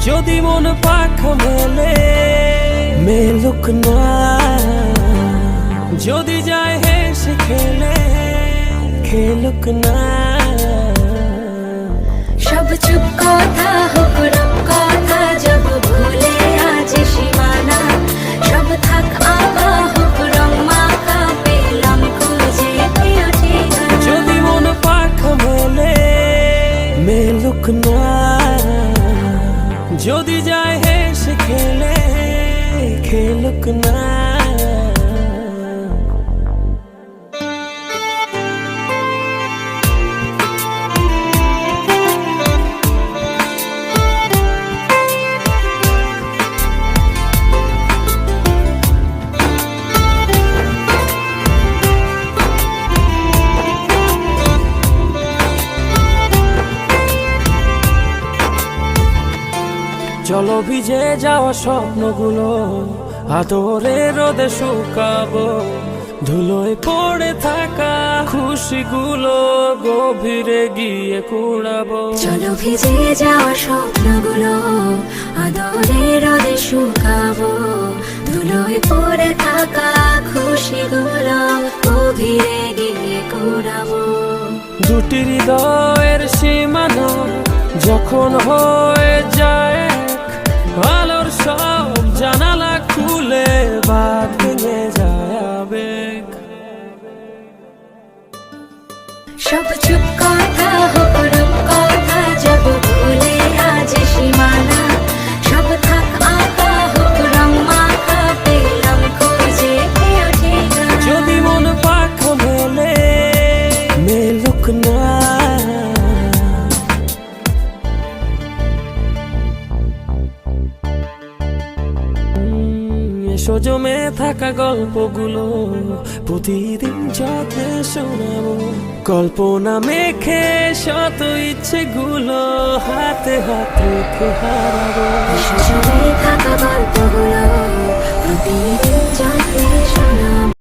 যদি মন পাখ মেলে মেলুক না, যদি যায় হেসে খেলে খেলুক না। সব চুপ কথা হোক রব কথা, যাব ভুলে আজ সীমানা। সব থাক আবা হোক রং মাখা, পেলাম খুঁজে প্রিয় ঠিকানা। যদি মন পাখ মেলে মেলুক না, যদি যায় হেসে খেলে খেলুক না। চলো ভিজে যাওয়া স্বপ্নগুলো আদরে রোদে শুকাবো, ধুলোয় পড়ে থাকা খুশিগুলো গভীরে গিয়ে কুড়াবো। চলো ভিজে যাওয়া স্বপ্নগুলো আদরে রোদে শুকাবো, ধুলোয় পড়ে থাকা খুশিগুলো গভীরে গিয়ে কুড়াবো। দুটি হৃদয়ের সীমানা যখন হয়ে যায় আলোর সব জানালা খুলে বাদ ভেঙে যায় আবেগ। সব চুপ কথা হোক রব কথা, যাব ভুলে আজ সীমানা। সব থাক আঁকা হোক রং মাখা, পেলাম খুঁজে প্রিয় ঠিকানা। যদি মন পাখ মেলে মেলুক না, এসো জমে থাকা গল্পগুলো প্রতিদিন যত্নে শোনাবো। কল্পনা মেখে শত ইচ্ছেগুলো হাতে হাত রেখে হারাবো। এসো জমে থাকা গল্পগুলো প্রতিদিন যত্নে শোনাবো।